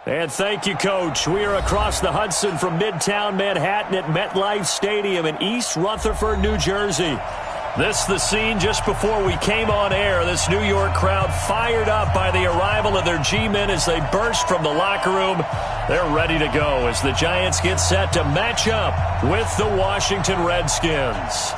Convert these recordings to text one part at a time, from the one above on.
And thank you, Coach. We are across the Hudson from Midtown Manhattan at MetLife Stadium in East Rutherford, New Jersey. This is the scene just before we came on air. This New York crowd fired up by the arrival of their G-men as they burst from the locker room. They're ready to go as the Giants get set to match up with the Washington Redskins.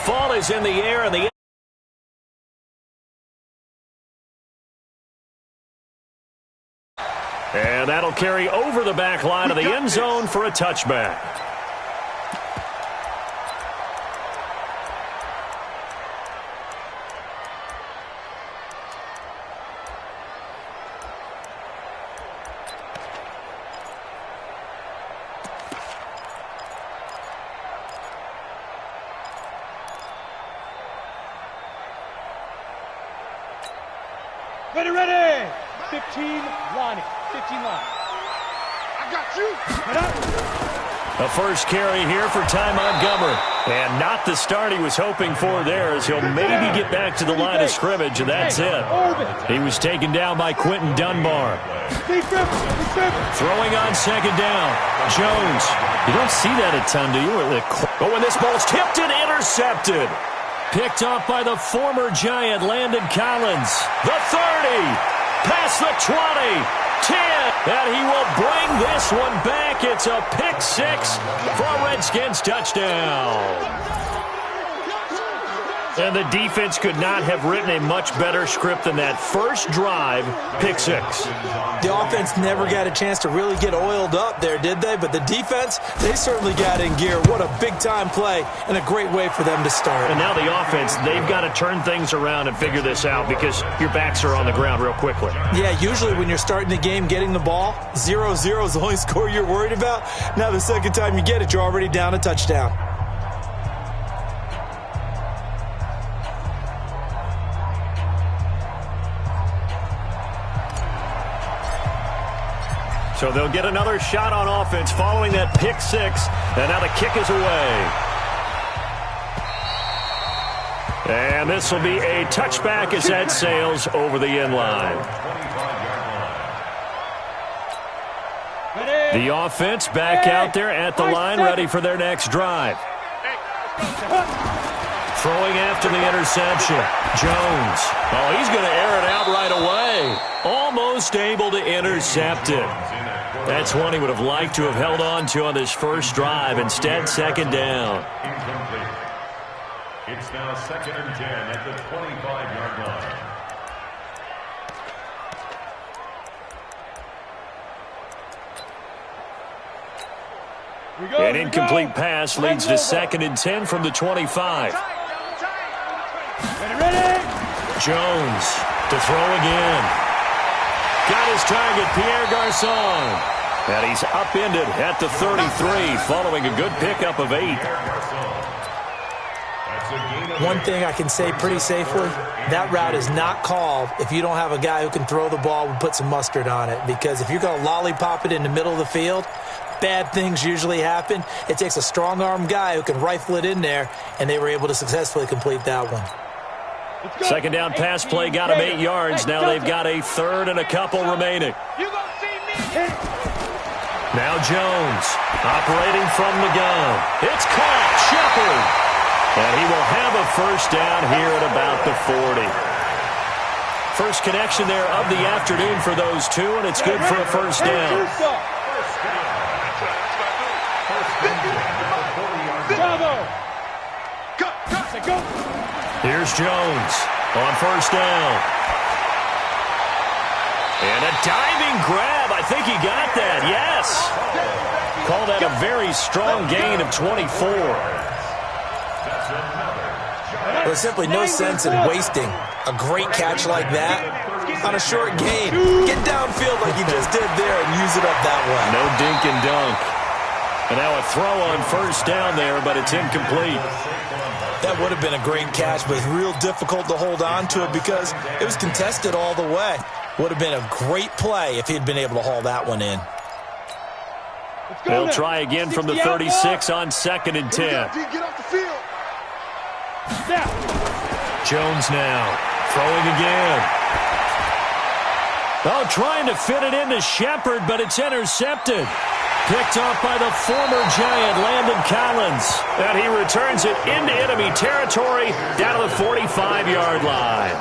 Ball is in the air, and that'll carry over the back line of the end zone for a touchback. Ready. 15 line. 15 line. I got you. A first carry here for Ty Montgomery. And not the start he was hoping for there, as he'll maybe get back to the line of scrimmage, and that's it. He was taken down by Quentin Dunbar. Throwing on second down. Jones. You don't see that a ton, do you? Oh, and this ball's tipped and intercepted. Picked off by the former Giant, Landon Collins. The 30, past the 20, 10, and he will bring this one back. It's a pick six for a Redskins touchdown. And the defense could not have written a much better script than that first drive, pick six. The offense never got a chance to really get oiled up there, did they? But the defense, they certainly got in gear. What a big-time play and a great way for them to start. And now the offense, they've got to turn things around and figure this out because your backs are on the ground real quickly. Yeah, usually when you're starting the game getting the ball, 0-0 is the only score you're worried about. Now the second time you get it, you're already down a touchdown. So they'll get another shot on offense following that pick six. And now the kick is away. And this will be a touchback as that sails over the end line. The offense back out there at the line, ready for their next drive. Throwing after the interception. Jones. Oh, he's going to air it out right away. Almost able to intercept it. That's one he would have liked to have held on to on this first drive. Instead, second down. Incomplete. It's now 2nd and 10 at the 25-yard line. An incomplete pass leads to 2nd and 10 from the 25. Ready. Jones to throw again. Got his target, Pierre Garçon. And he's upended at the 33 following a good pickup of 8. One thing I can say pretty safely, that route is not called if you don't have a guy who can throw the ball and put some mustard on it. Because if you're going to lollipop it in the middle of the field, bad things usually happen. It takes a strong-arm guy who can rifle it in there, and they were able to successfully complete that one. Second down pass play got him 8 yards. Now they've got a third and a couple remaining. Now Jones operating from the gun. It's caught. Shepard. And he will have a first down here at about the 40. First connection there of the afternoon for those two, and it's good for a first down. Here's Jones on first down. And a diving grab. I think he got that. Yes. Call that a very strong gain of 24. There's simply no sense in wasting a great catch like that on a short gain. Get downfield like you just did there and use it up that way. No dink and dunk. And now a throw on first down there, but it's incomplete. That would have been a great catch, but it's real difficult to hold on to it because it was contested all the way. Would have been a great play if he had been able to haul that one in. They'll try again from the 36 on 2nd and 10. Get off the field. Jones now throwing again. Oh, trying to fit it into Shepard, but it's intercepted. Picked off by the former Giant, Landon Collins. And he returns it into enemy territory down to the 45-yard line.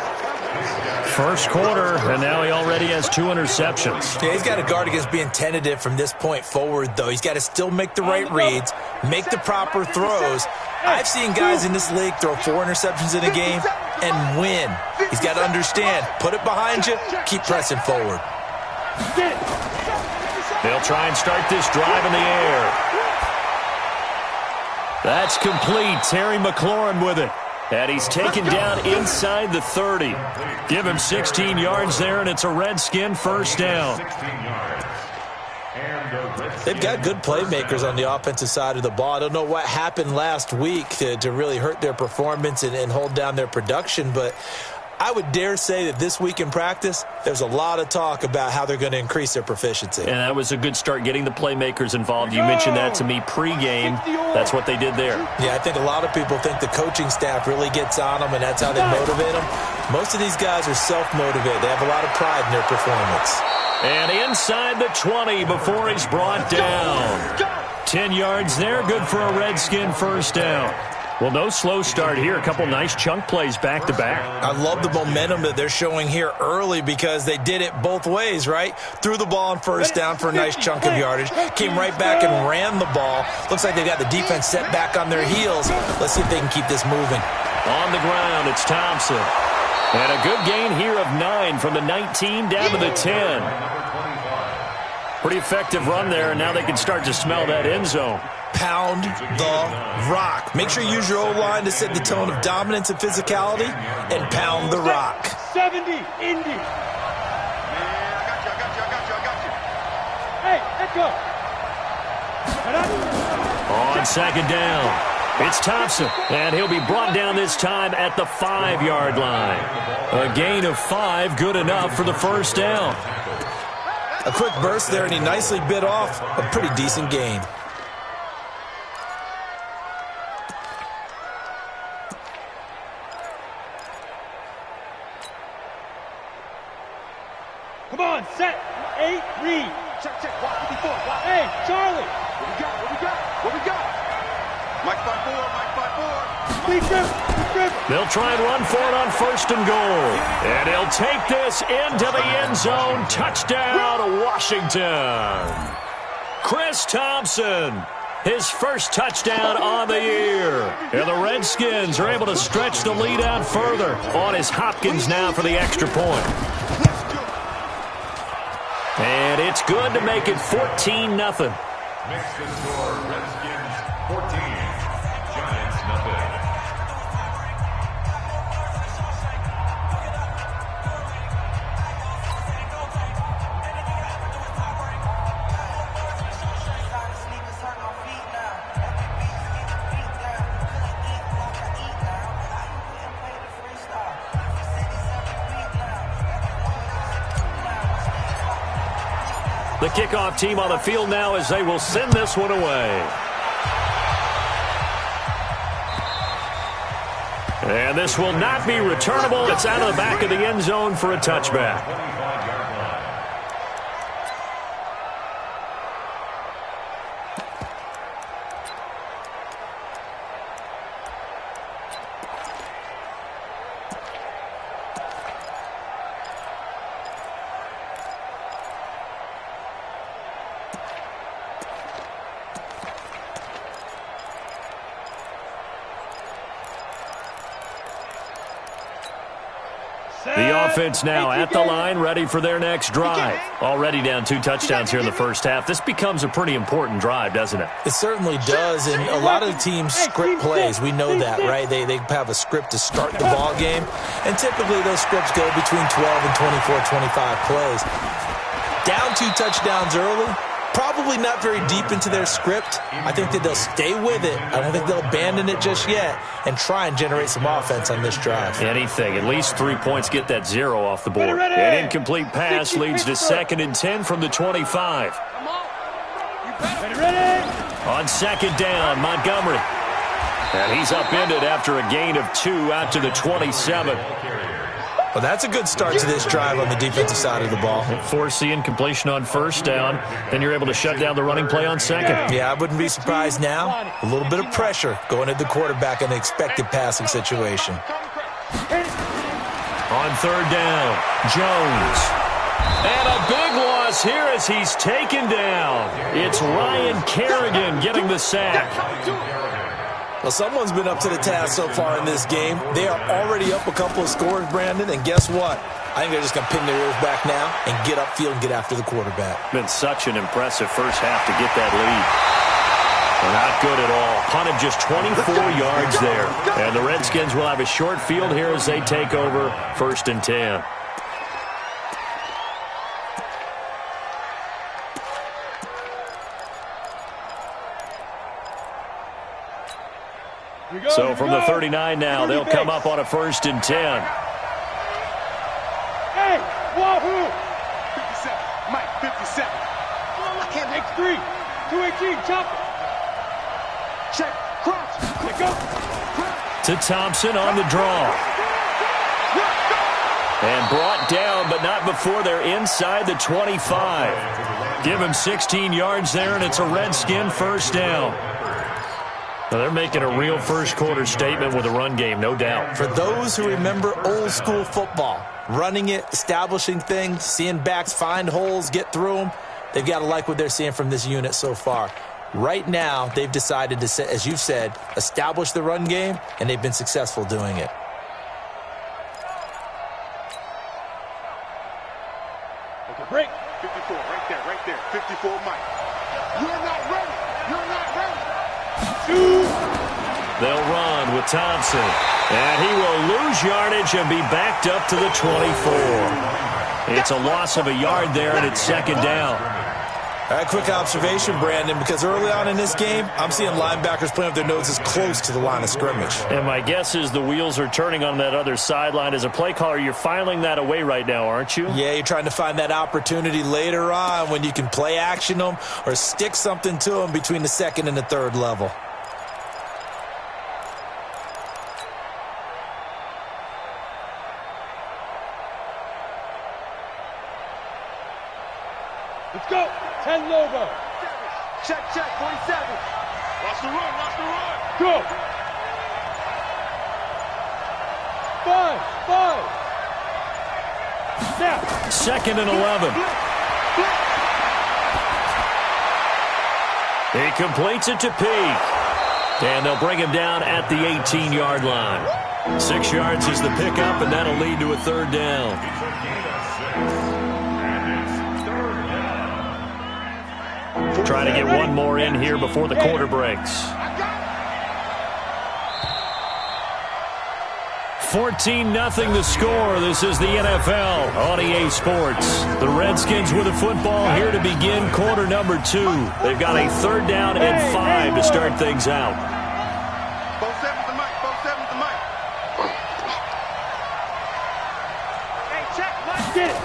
First quarter, and now he already has 2 interceptions. Yeah, he's got to guard against being tentative from this point forward, though. He's got to still make the right reads, make the proper throws. I've seen guys in this league throw 4 interceptions in a game and win. He's got to understand, put it behind you, keep pressing forward. They'll try and start this drive in the air. That's complete. Terry McLaurin with it. And he's taken down inside the 30. Give him 16 yards there, and it's a Redskin first down. They've got good playmakers on the offensive side of the ball. I don't know what happened last week to really hurt their performance and hold down their production, but I would dare say that this week in practice, there's a lot of talk about how they're going to increase their proficiency. And that was a good start, getting the playmakers involved. You mentioned that to me pregame. That's what they did there. Yeah, I think a lot of people think the coaching staff really gets on them, and that's how they motivate them. Most of these guys are self-motivated. They have a lot of pride in their performance. And inside the 20 before he's brought down. 10 yards there, good for a Redskin first down. Well, no slow start here. A couple nice chunk plays back-to-back. I love the momentum that they're showing here early because they did it both ways, right? Threw the ball on first down for a nice chunk of yardage. Came right back and ran the ball. Looks like they got the defense set back on their heels. Let's see if they can keep this moving. On the ground, it's Thompson. And a good gain here of 9 from the 19 down to the 10. Pretty effective run there, and now they can start to smell that end zone. Pound the rock. Make sure you use your O-line to set the tone of dominance and physicality, and pound the rock. 70, Indy. Man, I got you. Hey, let's go. On second down, it's Thompson, and he'll be brought down this time at the 5-yard line. A gain of 5, good enough for the first down. A quick burst there, and he nicely bit off a pretty decent gain. Come on, set, 8, read. Check, walk with the foot. Hey, Charlie. What we got? Mike 5-4. They'll try and run for it on first and goal. And he'll take this into the end zone. Touchdown, Washington. Chris Thompson, his first touchdown on the year. And the Redskins are able to stretch the lead out further. On is Hopkins now for the extra point. And it's good to make it 14-0. Makes the score Redskins 14, Giants nothing. The kickoff team on the field now as they will send this one away. And this will not be returnable. It's out of the back of the end zone for a touchback. The offense now at the line, ready for their next drive. Already down 2 touchdowns here in the first half. This becomes a pretty important drive, doesn't it? It certainly does, and a lot of the teams script plays. We know that, right? They have a script to start the ball game, and typically those scripts go between 12 and 24, 25 plays. Down 2 touchdowns early, probably not very deep into their script. I think that they'll stay with it. I don't think they'll abandon it just yet and try and generate some offense on this drive. Anything. At least 3 points get that 0 off the board. An incomplete pass leads to 2nd and 10 from the 25. On 2nd down, Montgomery. And he's upended after a gain of 2 out to the 27. Well, that's a good start to this drive on the defensive side of the ball. Force the incompletion on 1st down. Then you're able to shut down the running play on 2nd. Yeah, I wouldn't be surprised now. A little bit of pressure going at the quarterback in the expected passing situation. On 3rd down, Jones. And a big loss here as he's taken down. It's Ryan Kerrigan getting the sack. Well, someone's been up to the task so far in this game. They are already up a couple of scores, Brandon, and guess what? I think they're just going to pin their ears back now and get upfield and get after the quarterback. Been such an impressive first half to get that lead. Well, not good at all. Punted just 24 yards there. And the Redskins will have a short field here as they take over 1st and 10. So from the 39 now, they'll come up on a 1st and 10. Hey, wahoo! 57, Mike, 57. I can't make 3. 218, chop it. Check, cross, let go. To Thompson on the draw. And brought down, but not before they're inside the 25. Give him 16 yards there, and it's a Redskin 1st down. Now they're making a real first-quarter statement with a run game, no doubt. For those who remember old-school football, running it, establishing things, seeing backs find holes, get through them, they've got to like what they're seeing from this unit so far. Right now, they've decided to, as you've said, establish the run game, and they've been successful doing it. Okay, break. 54, right there. 54, Mike. You're not ready. You're not ready. They'll run with Thompson. And he will lose yardage and be backed up to the 24. It's a loss of a yard there, and it's 2nd down. All right, quick observation, Brandon, because early on in this game, I'm seeing linebackers playing with their noses close to the line of scrimmage. And my guess is the wheels are turning on that other sideline. As a play caller, you're filing that away right now, aren't you? Yeah, you're trying to find that opportunity later on when you can play action them or stick something to them between the 2nd and the 3rd level. Let's go. 10 Lobo. Check, 47. Watch the run. Go. 5. Now. 2nd and 11. He completes it to Peak. And they'll bring him down at the 18-yard line. 6 yards is the pickup, and that'll lead to a 3rd down. Trying to get one more in here before the quarter breaks. 14-0 the score. This is the NFL on EA Sports. The Redskins with the football here to begin quarter number 2. They've got a 3rd down and 5 to start things out. Both sevens to Mike. Hey, check, Mike. Get it.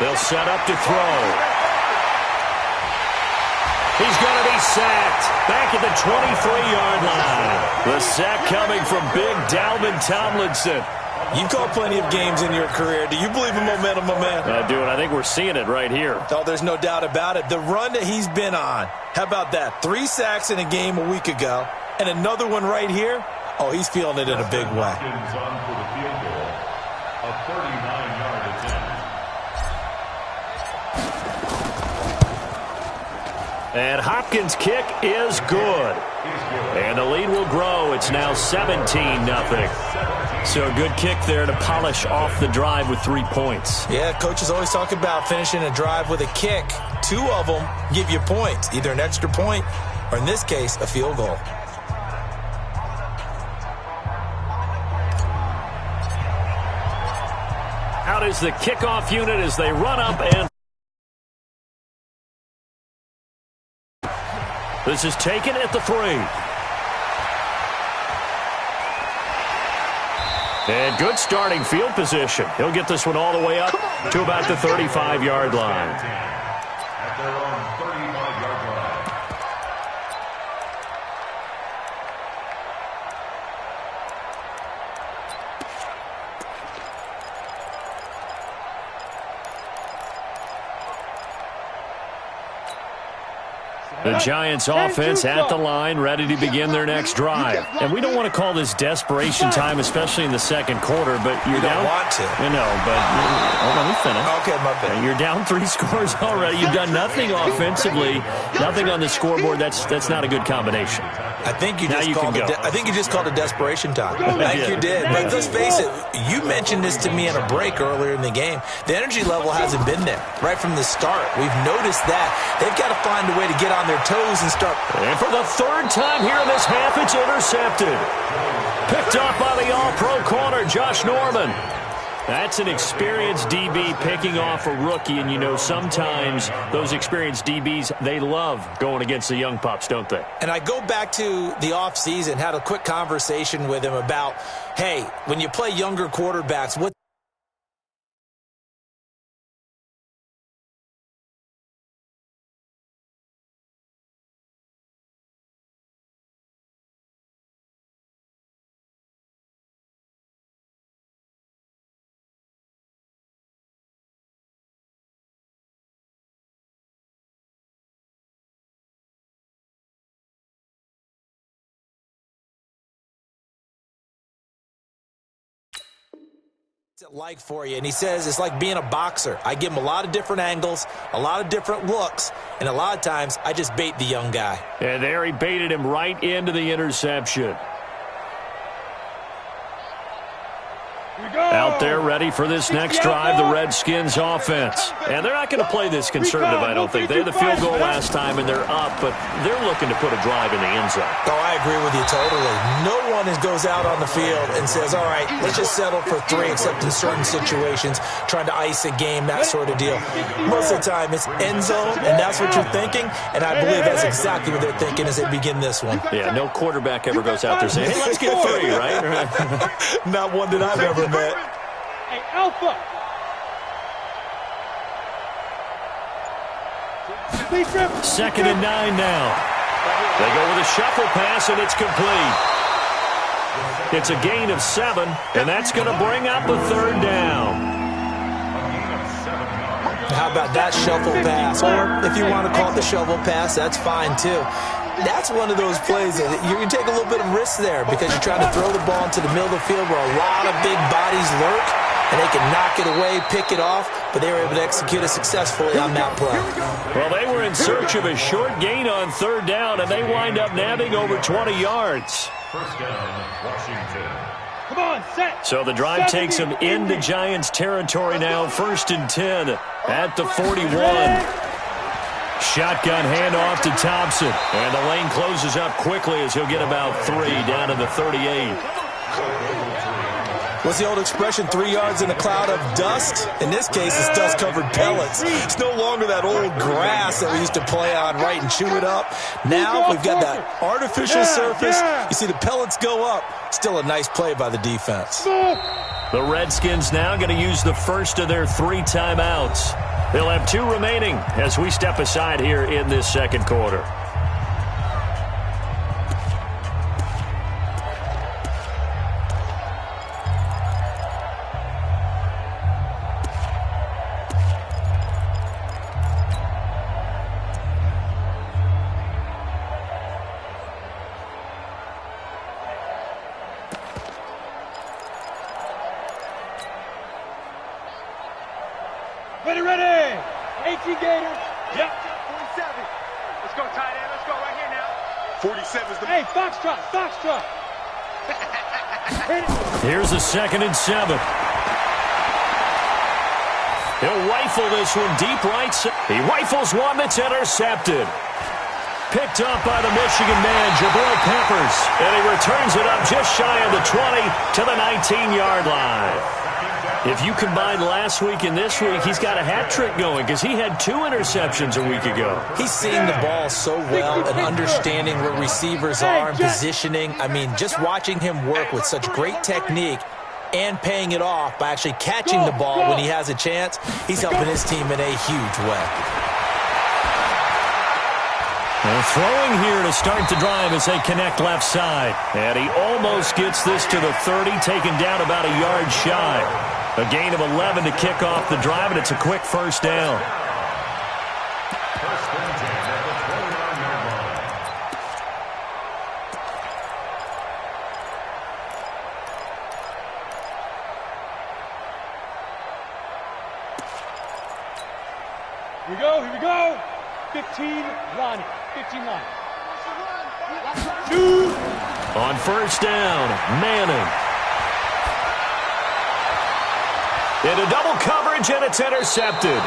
They'll set up to throw. He's going to be sacked back at the 23-yard line. The sack coming from big Dalvin Tomlinson. You've called plenty of games in your career. Do you believe in momentum, my man? I do, and I think we're seeing it right here. Oh, there's no doubt about it. The run that he's been on, how about that? 3 sacks in a game a week ago, and another one right here. Oh, he's feeling it in a big way. A 39-yard attempt. And Hopkins' kick is good. And the lead will grow. It's now 17-0. So a good kick there to polish off the drive with 3 points. Yeah, coaches always talk about finishing a drive with a kick. 2 of them give you points, either an extra point or, in this case, a field goal. Out is the kickoff unit as they run up and This is taken at the 3. And good starting field position. He'll get this one all the way up to about the 35-yard line. At their own 35-yard line. The Giants offense at the line, ready to begin their next drive. And we don't want to call this desperation time, especially in the second quarter, but you're down. You don't want to. I know, but let me finish. Okay, my bad. You're down 3 scores already. You've done nothing offensively, nothing on the scoreboard. That's not a good combination. I think you just called it desperation time. I think you did. But let's face it, you mentioned this to me in a break earlier in the game. The energy level hasn't been there right from the start. We've noticed that. They've got to find a way to get on their toes and start. And for the 3rd time here in this half, it's intercepted. Picked up by the all-pro corner, Josh Norman. That's an experienced DB picking off a rookie, and you know sometimes those experienced DBs, they love going against the young pups, don't they? And I go back to the offseason, had a quick conversation with him about, hey, when you play younger quarterbacks, what it like for you? And he says it's like being a boxer. I give him a lot of different angles, a lot of different looks, and a lot of times I just bait the young guy. And there he baited him right into the interception. Out there ready for this next drive, the Redskins offense. And they're not going to play this conservative, I don't think. They had the field goal last time, and they're up, but they're looking to put a drive in the end zone. Oh, I agree with you totally. No one goes out on the field and says, all right, let's just settle for 3, except in certain situations, trying to ice a game, that sort of deal. Most of the time, it's end zone, and that's what you're thinking, and I believe that's exactly what they're thinking as they begin this one. Yeah, no quarterback ever goes out there saying, hey, let's get 3, right? Not one that I've ever met. Hey, Alpha. Second and 9 now. They go with a shuffle pass, and it's complete. It's a gain of 7, and that's going to bring up a 3rd down. How about that shuffle pass? Or if you want to call it the shovel pass, that's fine too. That's one of those plays that you can take a little bit of risk there because you're trying to throw the ball into the middle of the field where a lot of big bodies lurk, and they can knock it away, pick it off, but they were able to execute it successfully on that play. Well, they were in search of a short gain on 3rd down, and they wind up nabbing over 20 yards. First down, Washington. Come on, set. So the drive takes them into Giants territory now, 1st and 10 at the 41. Shotgun handoff to Thompson. And the lane closes up quickly as he'll get about 3 down to the 38. What's the old expression, 3 yards in a cloud of dust? In this case, it's dust-covered pellets. It's no longer that old grass that we used to play on, right, and chew it up. Now we've got that artificial surface. You see the pellets go up. Still a nice play by the defense. The Redskins now going to use the first of their 3 timeouts. They'll have 2 remaining as we step aside here in this second quarter. Ready. 18 Gators. Yep. 47. Let's go, tight end. Let's go right here now. 47 is the... Hey, Foxtrot. Here's a 2nd and 7. He'll rifle this one deep right. He rifles one that's intercepted. Picked up by the Michigan man, Jabril Peppers. And he returns it up just shy of the 20 to the 19-yard line. If you combine last week and this week, he's got a hat trick going because he had 2 interceptions a week ago. He's seeing the ball so well and understanding where receivers are and positioning. I mean, just watching him work with such great technique and paying it off by actually catching the ball when he has a chance, he's helping his team in a huge way. They're throwing here to start the drive as they connect left side. And he almost gets this to the 30, taken down about a yard shy. A gain of 11 to kick off the drive, and it's a quick first down. First and 10 at the 29-yard line. Here we go. 15 line. 15 line. 2. On first down, Manning. Into double coverage, and it's intercepted.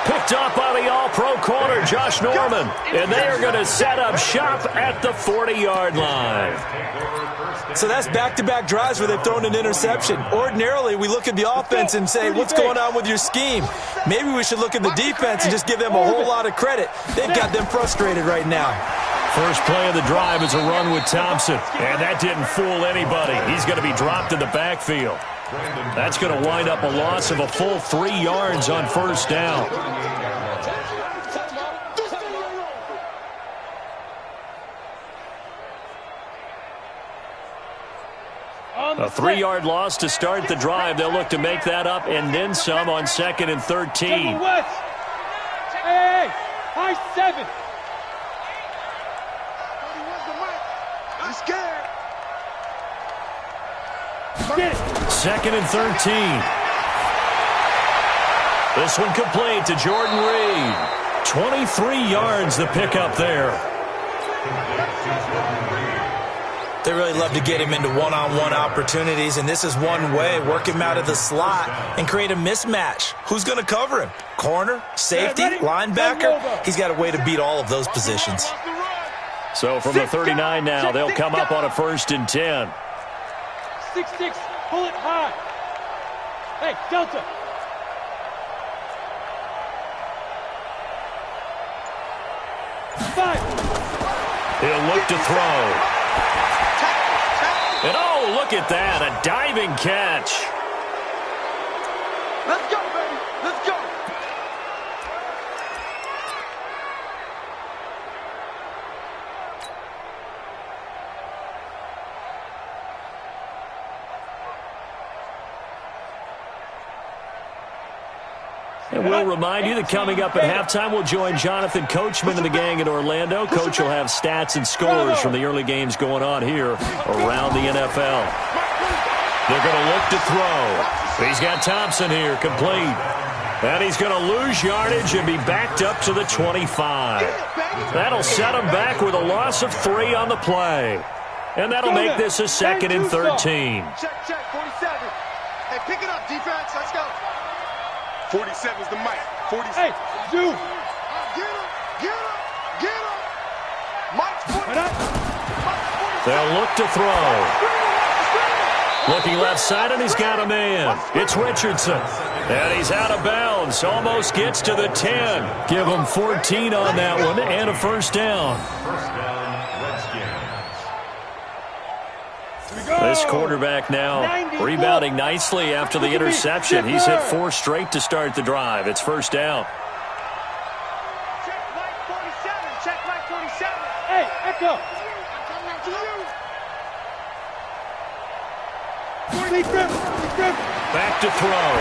Picked up by the all-pro corner, Josh Norman. And they are going to set up shop at the 40-yard line. So that's back-to-back drives where they've thrown an interception. Ordinarily, we look at the offense and say, what's going on with your scheme? Maybe we should look at the defense and just give them a whole lot of credit. They've got them frustrated right now. First play of the drive is a run with Thompson. And that didn't fool anybody. He's going to be dropped in the backfield. That's going to wind up a loss of a full 3 yards on first down. A 3-yard loss to start the drive. They'll look to make that up and then some on 2nd and 13. Hey, high 7. I'm scared. 2nd and 13. This one complete to Jordan Reed. 23 yards the pickup there. They really love to get him into one-on-one opportunities, and this is one way. Work him out of the slot and create a mismatch. Who's going to cover him? Corner, safety, linebacker? He's got a way to beat all of those positions. So from the 39 now, they'll come up on a 1st and 10. 6-6, pull it high. Hey, Delta. He'll look to throw. And oh, look at that, a diving catch. Let's go, baby. Let's go. And we'll remind you that coming up at halftime, we'll join Jonathan Coachman and the gang in Orlando. Coach will have stats and scores from the early games going on here around the NFL. They're going to look to throw. He's got Thompson here, complete. And he's going to lose yardage and be backed up to the 25. That'll set him back with a loss of 3 on the play. And that'll make this a 2nd and 13. Check, 47. Hey, pick it up, defense. Let's go. 47's the mic. 47. Hey, Zoo. Get him. Mike's 47. They'll look to throw. Looking left side, and he's got a man. It's Richardson. And he's out of bounds. Almost gets to the 10. Give him 14 on that one and a first down. First down, Redskins. This quarterback now rebounding nicely after the interception. He's hit 4 straight to start the drive. It's first down. Check Mike 47. Check Mike 47. Hey, Echo. Back to throw.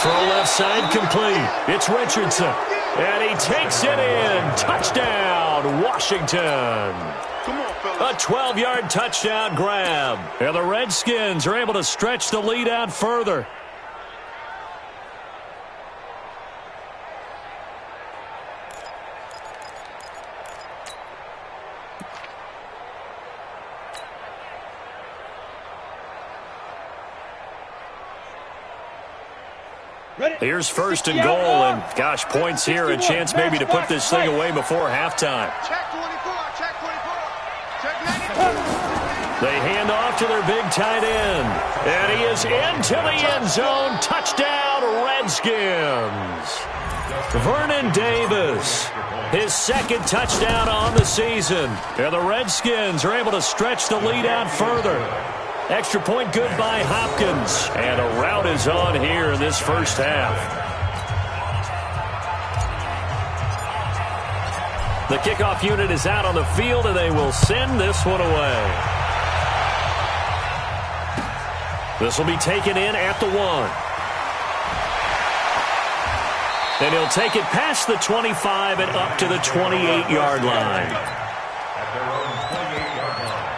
Throw left side complete. It's Richardson. And he takes it in. Touchdown, Washington. A 12-yard touchdown grab. And the Redskins are able to stretch the lead out further. Here's 1st and goal, and gosh, points here, a chance maybe to put this thing away before halftime. Check 24, check 24. Check 94. They hand off to their big tight end, and he is goes into the end zone. Touchdown, Redskins. Vernon Davis, his second touchdown on the season. And the Redskins are able to stretch the lead out further. Extra point good by Hopkins. And a rout is on here in this first half. The kickoff unit is out on the field, and they will send this one away. This will be taken in at the 1. And he'll take it past the 25 and up to the 28-yard line. At their own 28-yard line.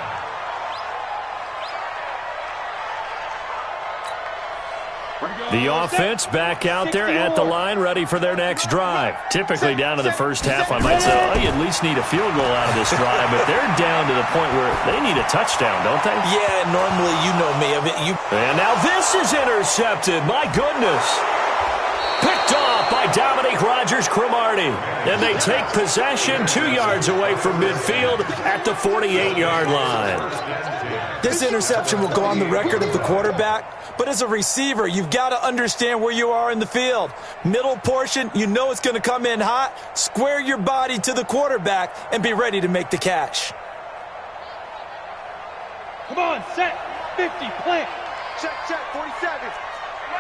The offense back out there at the line, ready for their next drive. Typically down to the first half, I might say, oh, you at least need a field goal out of this drive, but they're down to the point where they need a touchdown, don't they? Yeah, normally, you know me. And now this is intercepted. My goodness. Picked off by Dominique Rodgers-Cromartie. And they take possession 2 yards away from midfield at the 48-yard line. This interception will go on the record of the quarterback, but as a receiver, you've got to understand where you are in the field. Middle portion, you know it's going to come in hot. Square your body to the quarterback and be ready to make the catch. Come on, set, 50, plant. Check, 47.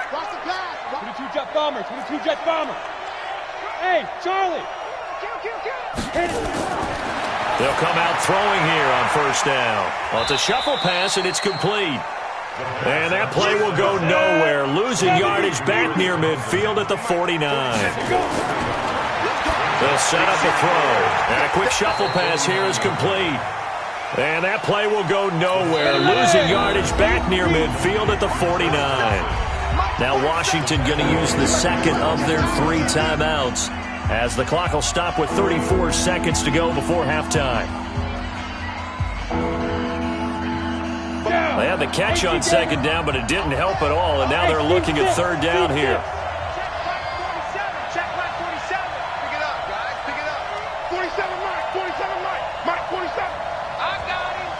Cross the pass. 22 jet bomber, 22 jet bomber. Hey, Charlie. Hit it. They'll come out throwing here on first down. Well, it's a shuffle pass, and it's complete. And that play will go nowhere. Losing yardage back near midfield at the 49. They'll set up a throw. And a quick shuffle pass here is complete. And that play will go nowhere. Losing yardage back near midfield at the 49. Now Washington going to use the second of their 3 timeouts, as the clock will stop with 34 seconds to go before halftime. They had the catch on second down, but it didn't help at all, and now they're looking at third down here. Check Mike 47. Pick it up, guys. Pick it up. 47 Mike. 47 Mike. Mike 47. I got him.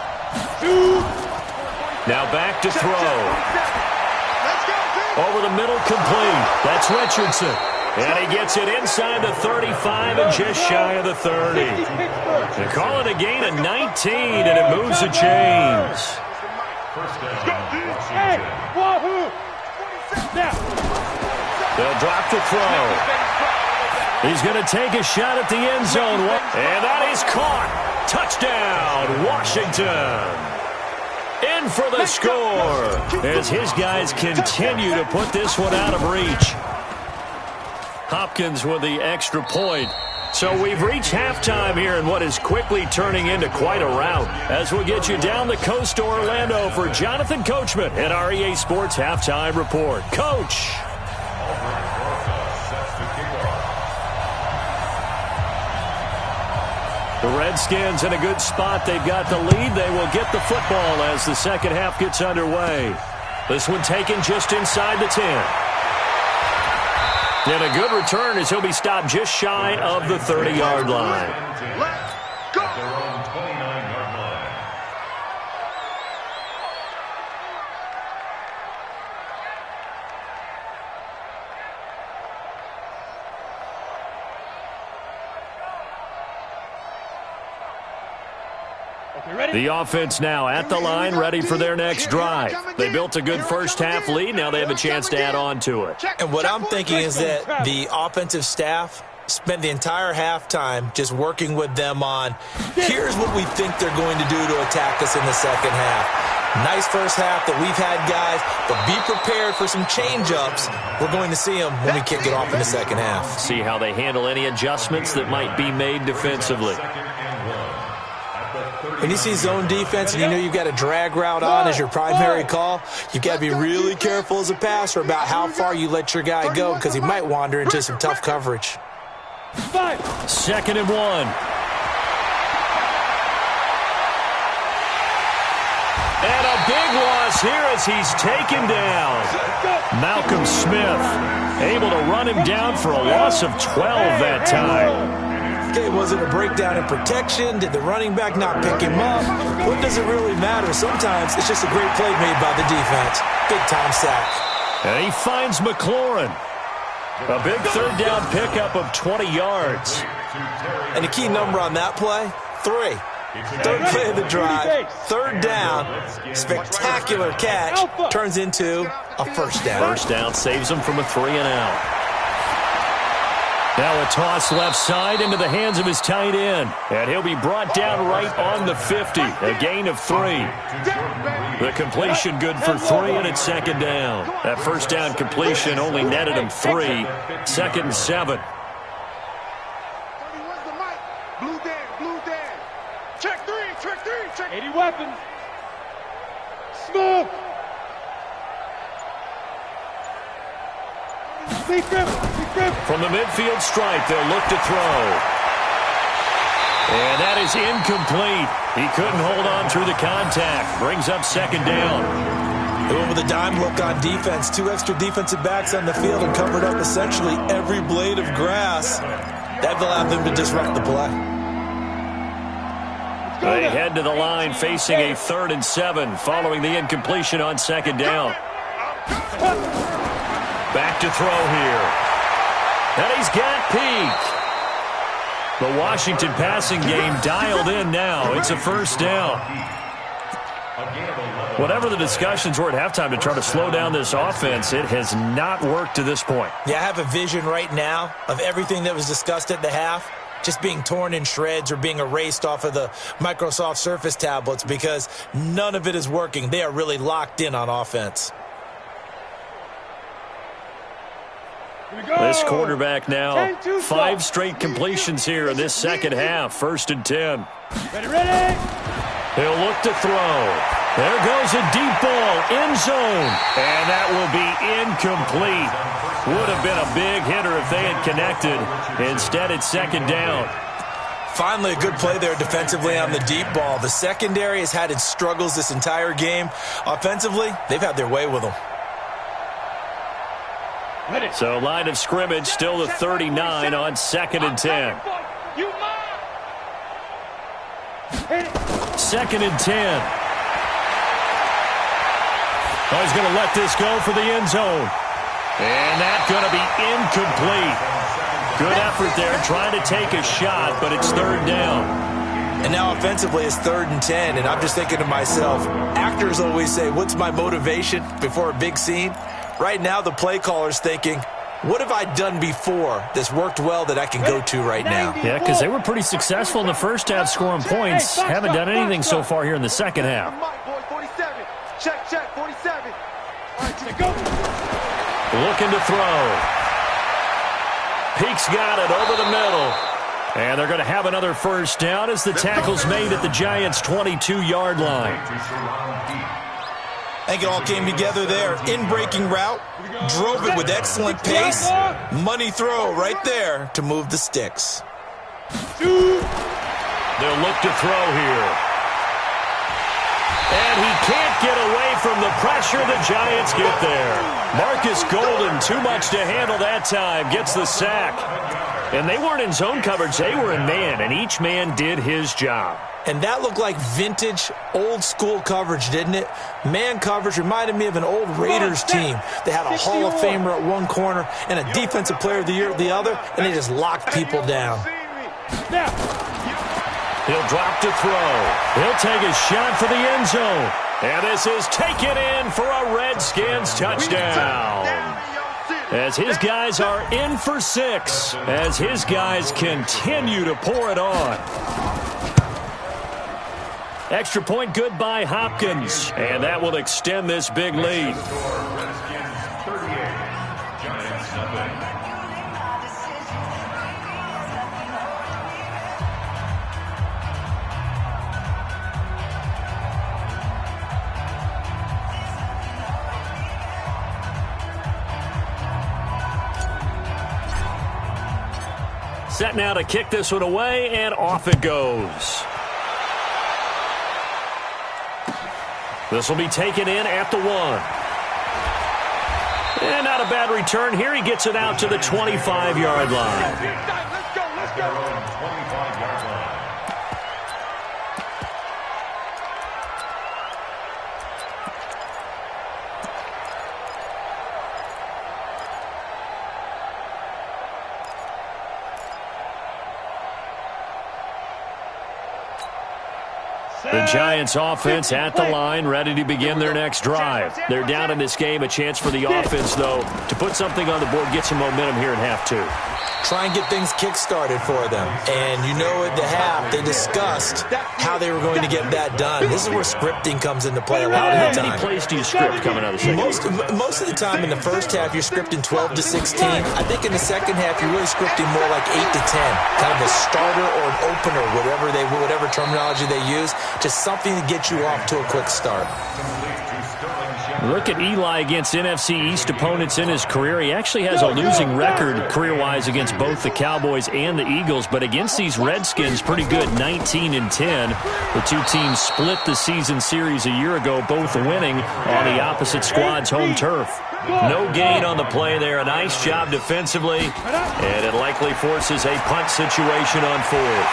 Now back to throw. Let's go, team. Over the middle, complete. That's Richardson. And he gets it inside the 35 and just shy of the 30. They call it a gain of 19, and it moves the chains. First down. Hey, wahoo! Now. They'll drop the throw. He's going to take a shot at the end zone. And that is caught. Touchdown, Washington. In for the score as his guys continue to put this one out of reach. Hopkins with the extra point. So we've reached halftime here in what is quickly turning into quite a rout, as we'll get you down the coast to Orlando for Jonathan Coachman at REA Sports Halftime Report. Coach. The Redskins in a good spot. They've got the lead. They will get the football as the second half gets underway. This one taken just inside the 10. And a good return as he'll be stopped just shy of the 30-yard line. Let's go. At their own 29-yard line. The offense now at the line, ready for their next drive. They built a good first half lead. Now they have a chance to add on to it. And what I'm thinking is that the offensive staff spent the entire halftime just working with them on, here's what we think they're going to do to attack us in the second half. Nice first half that we've had, guys, but be prepared for some change-ups. We're going to see them when we kick it off in the second half. See how they handle any adjustments that might be made defensively. When you see zone defense and you know you've got a drag route on as your primary call, you've got to be really careful as a passer about how far you let your guy go, because he might wander into some tough coverage. 2nd and 1. And a big loss here as he's taken down. Malcolm Smith able to run him down for a loss of 12 that time. Okay, was it a breakdown in protection? Did the running back not pick him up? What does it really matter? Sometimes it's just a great play made by the defense. Big-time sack. And he finds McLaurin. A big third down pickup of 20 yards. And the key number on that play, 3. Third play of the drive, third down, spectacular catch, turns into a first down. First down saves him from a 3-and-out. Now a toss left side into the hands of his tight end. And he'll be brought down right on the 50. A gain of 3. The completion good for 3, and it's second down. That first down completion only netted him 3. Second and 7. Blue Dan. Check 3. 80 weapons. Smoke. From the midfield stripe, they'll look to throw. And that is incomplete. He couldn't hold on through the contact. Brings up second down. They went with a dime look on defense. 2 extra defensive backs on the field and covered up essentially every blade of grass. That allowed them to disrupt the play. They head to the line facing a 3rd and 7 following the incompletion on second down. Back to throw here. And he's got Peak. The Washington passing game dialed in now. It's a first down. Whatever the discussions were at halftime to try to slow down this offense, it has not worked to this point. Yeah, I have a vision right now of everything that was discussed at the half just being torn in shreds or being erased off of the Microsoft Surface tablets because none of it is working. They are really locked in on offense. This quarterback now, 5 straight completions here in this second half. 1st and 10. Ready. He'll look to throw. There goes a deep ball, end zone. And that will be incomplete. Would have been a big hitter if they had connected. Instead, it's second down. Finally, a good play there defensively on the deep ball. The secondary has had its struggles this entire game. Offensively, they've had their way with them. So line of scrimmage still the 39 on 2nd and 10. 2nd and 10. Oh, he's going to let this go for the end zone. And that's going to be incomplete. Good effort there trying to take a shot, but it's 3rd down. And now offensively it's 3rd and 10, and I'm just thinking to myself, actors always say, what's my motivation before a big scene? Right now the play caller's thinking, what have I done before that's worked well that I can go to right now? Yeah, because they were pretty successful in the first half scoring points. Haven't done anything so far here in the second half. Check, 47. Looking to throw. Peak's got it over the middle. And they're going to have another first down as the tackle's made at the Giants' 22-yard line. I think it all came together there. In-breaking route, drove it with excellent pace. Money throw right there to move the sticks. They'll look to throw here. And he can't get away from the pressure. The Giants get there. Marcus Golden, too much to handle that time, gets the sack. And they weren't in zone coverage. They were in man, and each man did his job. And that looked like vintage, old-school coverage, didn't it? Man coverage reminded me of an old Raiders team. They had a Hall of Famer at one corner and a Defensive Player of the Year at the other, and they just locked people down. He'll drop to throw. He'll take a shot for the end zone. And this is taken in for a Redskins touchdown. As his guys are in for 6. As his guys continue to pour it on. Extra point good by Hopkins. And that will extend this big lead. Set now to kick this one away, and off it goes. This will be taken in at the 1. And not a bad return here. He gets it out to the 25-yard line. their own 25-yard line. The Giants offense at the line, ready to begin their next drive. They're down in this game. A chance for the offense, though, to put something on the board, get some momentum here in half two. Try and get things kick-started for them. And you know at the half, they discussed how they were going to get that done. This is where scripting comes into play a lot of the time. How many plays do you script coming out of the second? Most of the time in the first half, you're scripting 12 to 16. I think in the second half, you're really scripting more like 8 to 10. Kind of a starter or an opener, whatever terminology they use. Just something to get you off to a quick start. Look at Eli against NFC East opponents in his career. He actually has a losing record career-wise against both the Cowboys and the Eagles, but against these Redskins, pretty good, 19-10. The two teams split the season series a year ago, both winning on the opposite squad's home turf. No gain on the play there. A nice job defensively, and it likely forces a punt situation on fourth.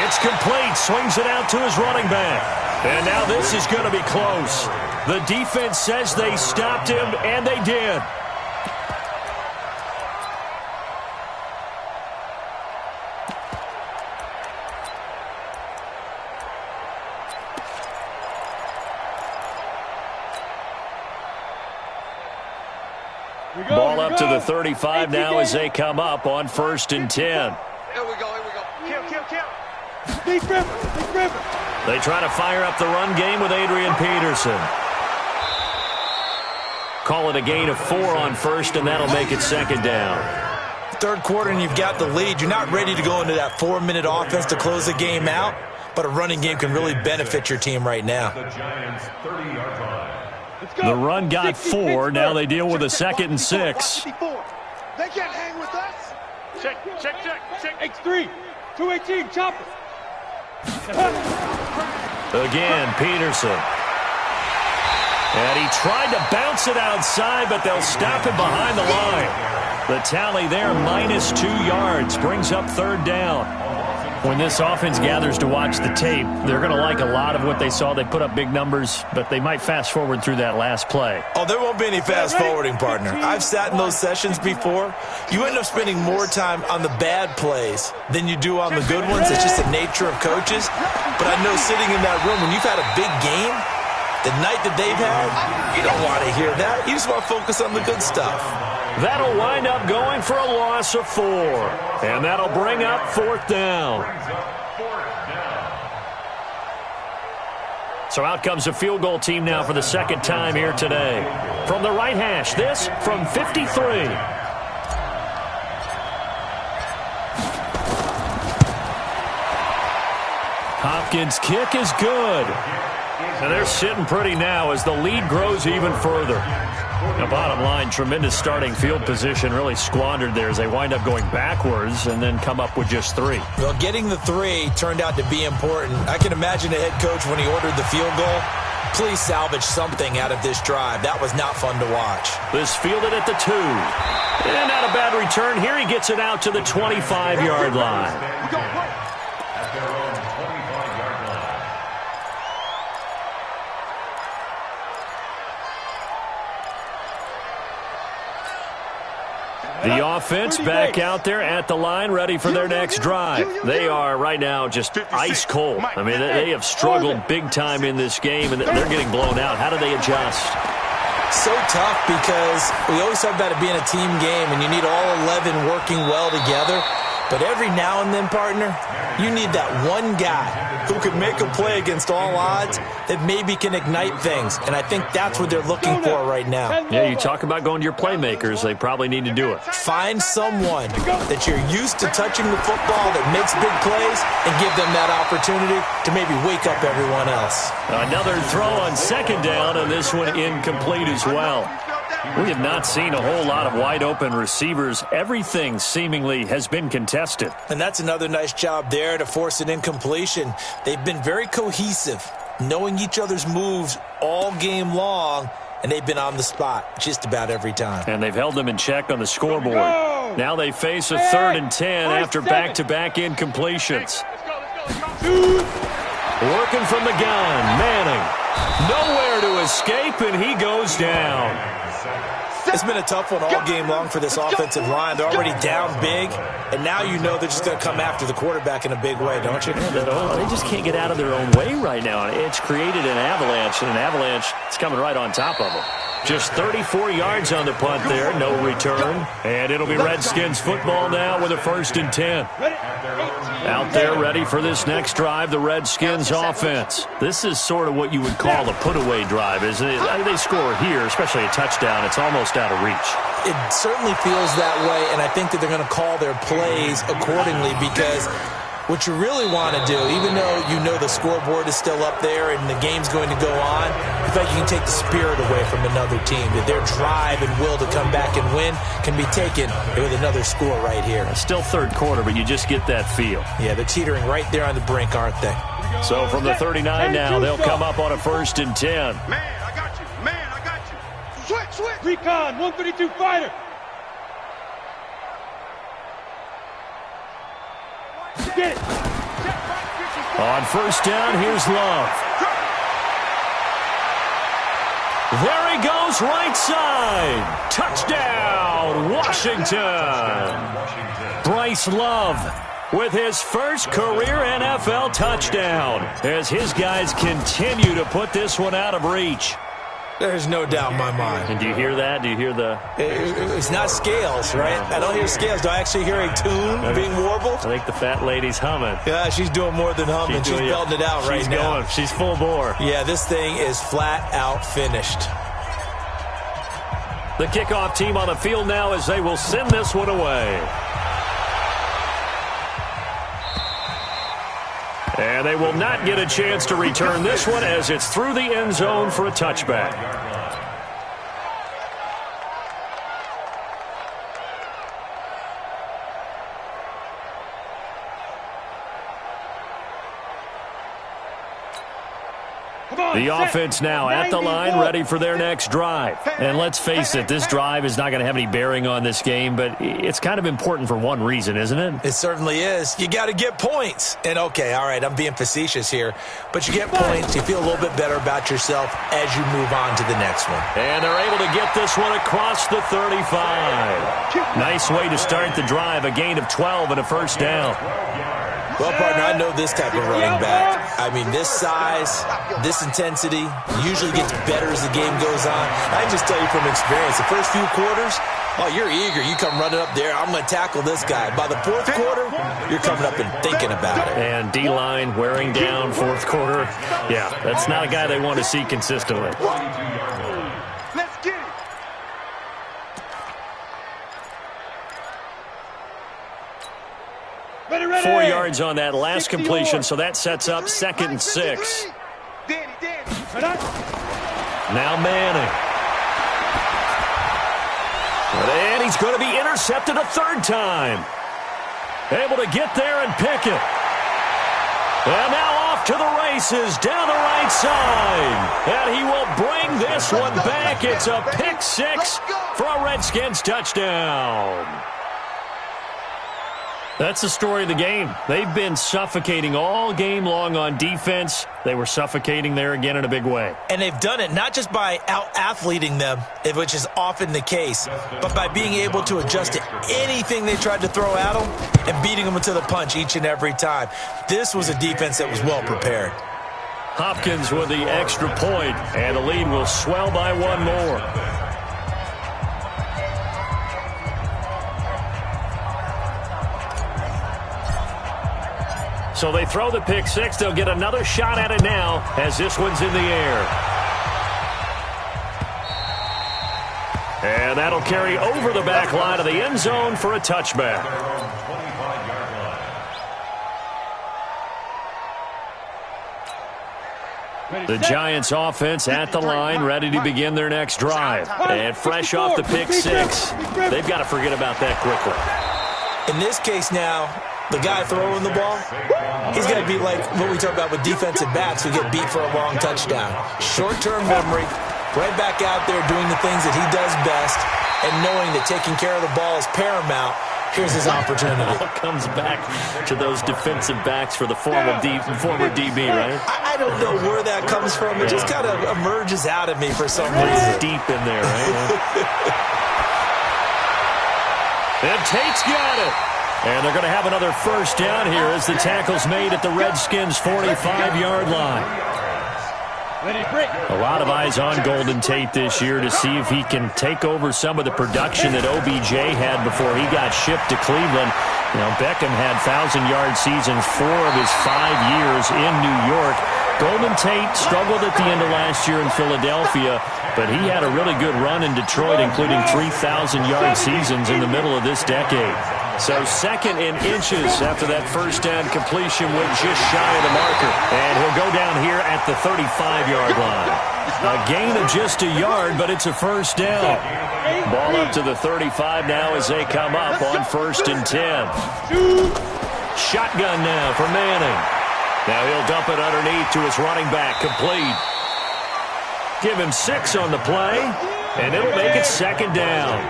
It's complete. Swings it out to his running back. And now this is going to be close. The defense says they stopped him, and they did. Ball up to the 35 now as they come up on 1st and 10. Here we go. Kill. They try to fire up the run game with Adrian Peterson. Call it a gain of 4 on 1st, and that'll make it 2nd down. Third quarter, and you've got the lead. You're not ready to go into that 4-minute offense to close the game out, but a running game can really benefit your team right now. The Giants' 30-yard line. The run got 4. Now they deal with a 2nd and 6. They can't hang with us. Check. X3, 218, chopper. Again, Peterson. And he tried to bounce it outside, but they'll stop him behind the line. The tally there, -2 yards, brings up 3rd down. When this offense gathers to watch the tape, they're going to like a lot of what they saw. They put up big numbers, but they might fast forward through that last play. Oh, there won't be any fast forwarding, partner. I've sat in those sessions before. You end up spending more time on the bad plays than you do on the good ones. It's just the nature of coaches. But I know sitting in that room, when you've had a big game, the night that they've had, you don't want to hear that. You just want to focus on the good stuff. That'll wind up going for a loss of 4. And that'll bring up 4th down. So out comes a field goal team now for the 2nd time here today. From the right hash, this from 53. Hopkins' kick is good. And they're sitting pretty now as the lead grows even further. The bottom line, tremendous starting field position, really squandered there as they wind up going backwards and then come up with just 3. Well, getting the 3 turned out to be important. I can imagine the head coach when he ordered the field goal. Please salvage something out of this drive. That was not fun to watch. This fielded at the 2. And not a bad return. Here he gets it out to the 25-yard line. At their own 25-yard line. The offense back out there at the line, ready for their next drive. They are right now just ice cold. I mean, they have struggled big time in this game, and they're getting blown out. How do they adjust? So tough because we always talk about it being a team game, and you need all 11 working well together. But every now and then, partner, you need that one guy who can make a play against all odds that maybe can ignite things. And I think that's what they're looking for right now. Yeah, you talk about going to your playmakers. They probably need to do it. Find someone that you're used to touching the football that makes big plays and give them that opportunity to maybe wake up everyone else. Another throw on 2nd down, and this one incomplete as well. We have not seen a whole lot of wide-open receivers. Everything seemingly has been contested. And that's another nice job there to force an incompletion. They've been very cohesive, knowing each other's moves all game long, and they've been on the spot just about every time. And they've held them in check on the scoreboard. Now they face a 3rd and 10 after back-to-back incompletions. Working from the gun, Manning. Nowhere to escape, and he goes down. It's been a tough one all game long for this offensive line. They're already down big, and now you know they're just going to come after the quarterback in a big way, don't you? They just can't get out of their own way right now. It's created an avalanche, and an avalanche is coming right on top of them. Just 34 yards on the punt there, no return. And it'll be Redskins football now with a 1st and 10. Out there ready for this next drive, the Redskins offense. This is sort of what you would call a put-away drive, isn't it? They score here, especially a touchdown. It's almost out of reach. It certainly feels that way, and I think that they're going to call their plays accordingly because what you really want to do, even though you know the scoreboard is still up there and the game's going to go on, in fact, you can take the spirit away from another team. That their drive and will to come back and win can be taken with another score right here. It's still 3rd quarter, but you just get that feel. Yeah, they're teetering right there on the brink, aren't they? So from the 39 now, they'll come up on a 1st and 10. Man, I got you. Man, I got you. Switch. Recon, 132 fighter. Get it. On 1st down, here's Love. There he goes, right side. Touchdown, Washington. Bryce Love with his first career NFL touchdown as his guys continue to put this one out of reach. There's no doubt in my mind. And do you hear that? Do you hear the... It's not scales, right? I don't hear scales. Do I actually hear a tune being warbled? I think the fat lady's humming. Yeah, she's doing more than humming. She's belting it out right now. She's full bore. Yeah, this thing is flat out finished. The kickoff team on the field now as they will send this one away. And they will not get a chance to return this one as it's through the end zone for a touchback. The offense now at the line, ready for their next drive. And let's face it, this drive is not going to have any bearing on this game, but it's kind of important for one reason, isn't it? It certainly is. You got to get points. And, okay, all right, I'm being facetious here, but you get points, you feel a little bit better about yourself as you move on to the next one. And they're able to get this one across the 35. Nice way to start the drive, a gain of 12 and a 1st down. Well, partner, I know this type of running back. I mean, this size, this intensity usually gets better as the game goes on. I can just tell you from experience, the first few quarters, oh, you're eager. You come running up there, I'm going to tackle this guy. By the 4th quarter, you're coming up and thinking about it. And D-line wearing down 4th quarter. Yeah, that's not a guy they want to see consistently. Let's get it. Ready, ready. 4 yards on that last completion, so that sets up 2nd and 6. Now Manning. And he's going to be intercepted a 3rd time. Able to get there and pick it. And now off to the races down the right side. And he will bring this one back. It's a pick 6 for a Redskins touchdown. That's the story of the game. They've been suffocating all game long on defense. They were suffocating there again in a big way. And they've done it not just by out-athleting them, which is often the case, but by being able to adjust to anything they tried to throw at them and beating them to the punch each and every time. This was a defense that was well prepared. Hopkins with the extra point, and the lead will swell by 1 more. So they throw the pick 6. They'll get another shot at it now as this one's in the air. And that'll carry over the back line of the end zone for a touchback. The Giants offense at the line, ready to begin their next drive. And fresh off the pick 6, they've got to forget about that quickly. In this case now, the guy throwing the ball, he's going to be like what we talk about with defensive backs who get beat for a long touchdown. Short-term memory, right back out there doing the things that he does best, and knowing that taking care of the ball is paramount, here's his opportunity. It all comes back to those defensive backs for the former DB, right? I don't know where that comes from. It just kind of emerges out of me for some reason. Deep in there, right? And Tate's got it. And they're going to have another first down here as the tackle's made at the Redskins' 45-yard line. A lot of eyes on Golden Tate this year to see if he can take over some of the production that OBJ had before he got shipped to Cleveland. You know, Beckham had 1,000-yard seasons 4 of his 5 years in New York. Golden Tate struggled at the end of last year in Philadelphia, but he had a really good run in Detroit, including 3,000-yard seasons in the middle of this decade. So second in inches after that first down completion went just shy of the marker. And he'll go down here at the 35-yard line. A gain of just a yard, but it's a first down. Ball up to the 35 now as they come up on 1st and 10. Shotgun now for Manning. Now he'll dump it underneath to his running back, complete. Give him 6 on the play, and it'll make it second down.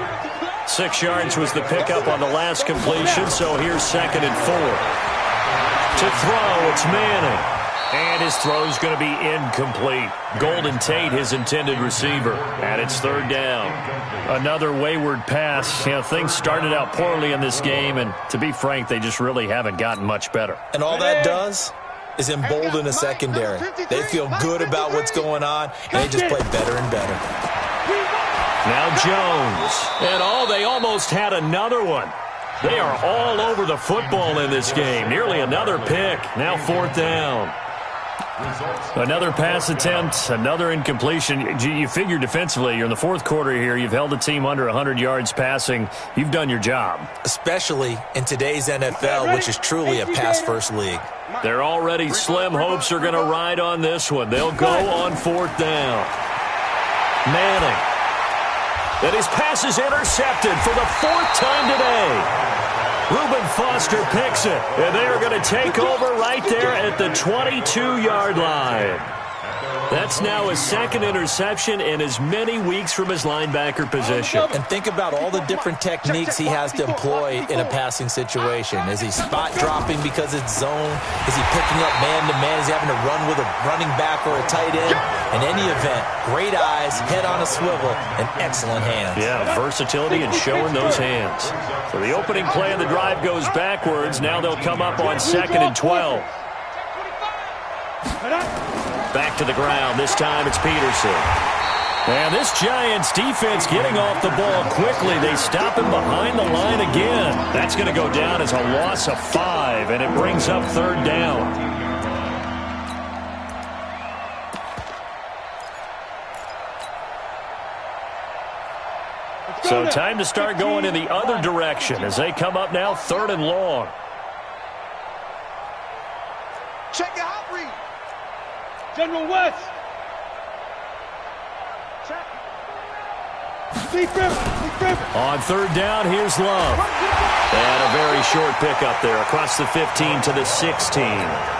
6 yards was the pickup on the last completion, so here's 2nd and 4. To throw, it's Manning. And his throw's going to be incomplete. Golden Tate, his intended receiver, and it's 3rd down. Another wayward pass. You know, things started out poorly in this game, and to be frank, they just really haven't gotten much better. And all that does is embolden a secondary. They feel good about what's going on, and they just play better and better. Now Jones. And they almost had another one. They are all over the football in this game. Nearly another pick. Now 4th down. Another pass attempt, another incompletion. You figure defensively, you're in the 4th quarter here. You've held the team under 100 yards passing. You've done your job. Especially in today's NFL, which is truly a pass-first league. They're already slim hopes are going to ride on this one. They'll go on 4th down. Manning. And his pass is intercepted for the 4th time today. Reuben Foster picks it, and they are going to take over right there at the 22-yard line. That's now his 2nd interception in as many weeks from his linebacker position. And think about all the different techniques he has to employ in a passing situation. Is he spot dropping because it's zone? Is he picking up man-to-man? Is he having to run with a running back or a tight end? In any event, great eyes, head on a swivel, and excellent hands. Yeah, versatility and showing those hands. So the opening play of the drive goes backwards. Now they'll come up on 2nd and 12. Back to the ground. This time it's Peterson. And this Giants defense getting off the ball quickly. They stop him behind the line again. That's going to go down as a loss of 5, and it brings up 3rd down. So time to start going in the other direction as they come up now 3rd and long. Check your hot read. General West. Check. On 3rd down, here's Love. And a very short pickup there across the 15 to the 16.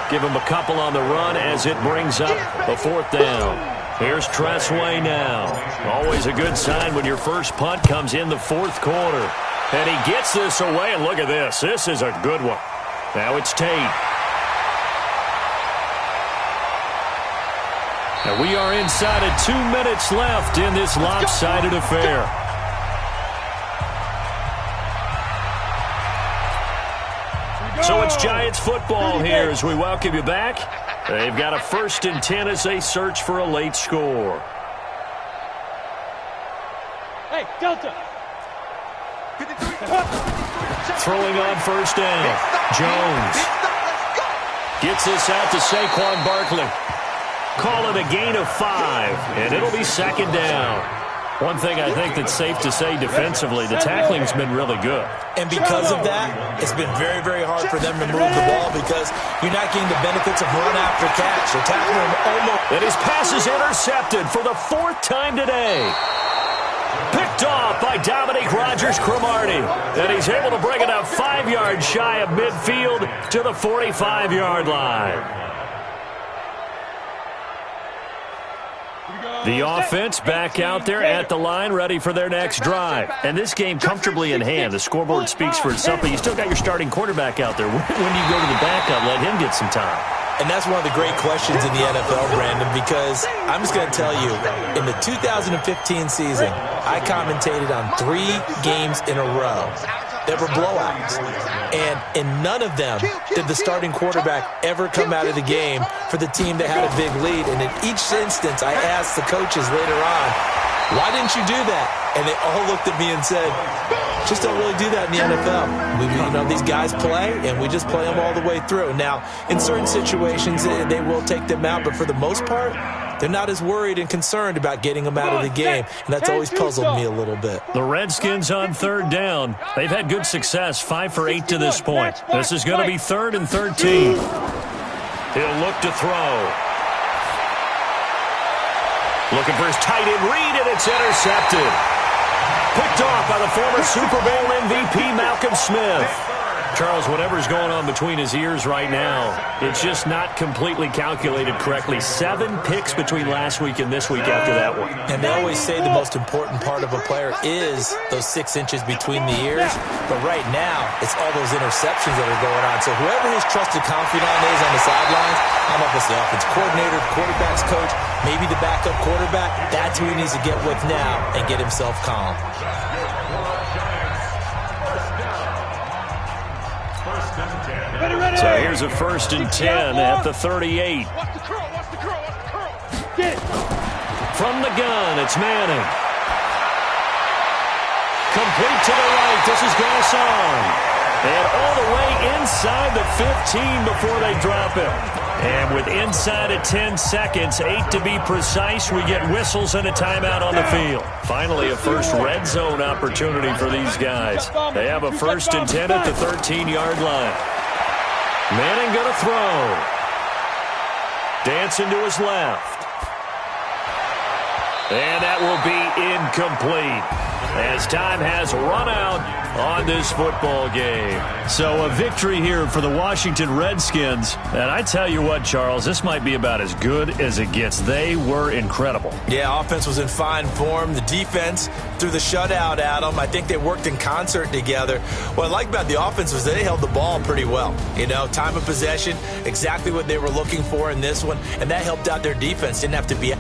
Give him a couple on the run as it brings up a 4th down. Here's Tressway now. Always a good sign when your first punt comes in the 4th quarter. And he gets this away, and look at this. This is a good one. Now it's Tate. And we are inside of 2 minutes left in this lopsided affair. So it's Giants football here as we welcome you back. They've got a 1st and 10 as they search for a late score. Hey, Delta. Throwing on 1st down. Jones gets this out to Saquon Barkley. Call it a gain of 5, and it'll be 2nd down. One thing I think that's safe to say defensively, the tackling's been really good. And because of that, it's been very, very hard for them to move the ball because you're not getting the benefits of run after catch. They're tackling him almost. And his pass is intercepted for the 4th time today. Picked off by Dominique Rodgers-Cromartie. And he's able to bring it up 5 yards shy of midfield to the 45-yard line. Here we go. The offense back out there at the line, ready for their next drive. And this game comfortably in hand. The scoreboard speaks for itself, but you still got your starting quarterback out there. When do you go to the backup? Let him get some time. And that's one of the great questions in the NFL, Brandon, because I'm just going to tell you, in the 2015 season, I commentated on 3 games in a row. There were blowouts. And in none of them did the starting quarterback ever come out of the game for the team that had a big lead. And in each instance, I asked the coaches later on, why didn't you do that? And they all looked at me and said, just don't really do that in the NFL. These guys play, and we just play them all the way through. Now, in certain situations, they will take them out, but for the most part, they're not as worried and concerned about getting them out of the game, and that's always puzzled me a little bit. The Redskins on 3rd down. They've had good success, 5 for 8 to this point. This is going to be 3rd and 13. He'll look to throw. Looking for his tight end read, and it's intercepted. Picked off by the former Super Bowl MVP, Malcolm Smith. Charles, whatever's going on between his ears right now, it's just not completely calculated correctly. 7 picks between last week and this week after that one. And they always say the most important part of a player is those 6 inches between the ears. But right now, it's all those interceptions that are going on. So whoever his trusted confidant is on the sidelines, I don't know if it's the offense coordinator, the quarterback's coach, maybe the backup quarterback, that's who he needs to get with now and get himself calm. So here's a 1st and 10 at the 38. From the gun, it's Manning. Complete to the right. This is Garcon. And all the way inside the 15 before they drop him. And with inside of 10 seconds, 8 to be precise, we get whistles and a timeout on the field. Finally, a first red zone opportunity for these guys. They have a 1st and 10 at the 13-yard line. Manning going to throw. Dancing to his left. And that will be incomplete as time has run out on this football game. So a victory here for the Washington Redskins. And I tell you what, Charles, this might be about as good as it gets. They were incredible. Yeah, offense was in fine form. The defense threw the shutout at them. I think they worked in concert together. What I like about the offense was they held the ball pretty well. Time of possession, exactly what they were looking for in this one. And that helped out their defense. Didn't have to be...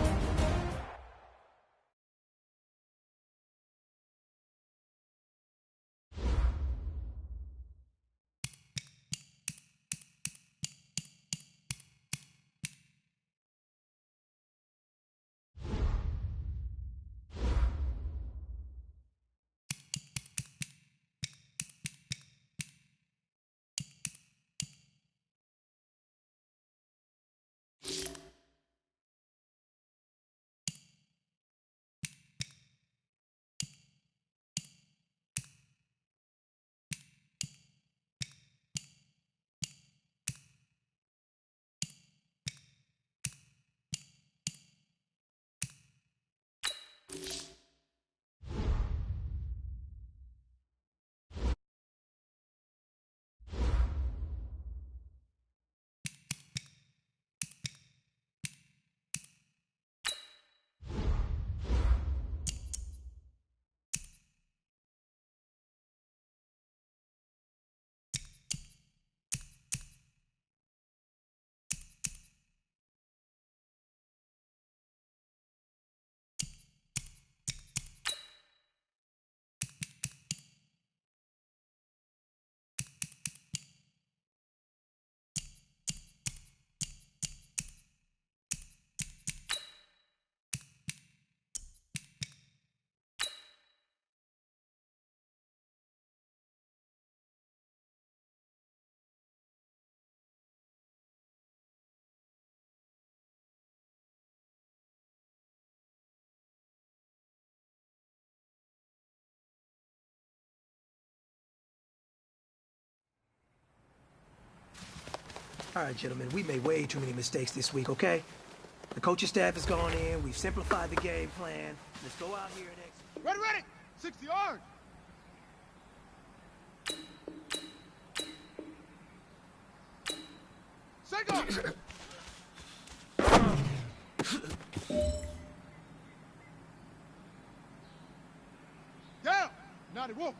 All right, gentlemen, we made way too many mistakes this week, okay? The coaching staff has gone in. We've simplified the game plan. Let's go out here and execute. Ready, ready! 60 yards! Say go! Nani, whoa.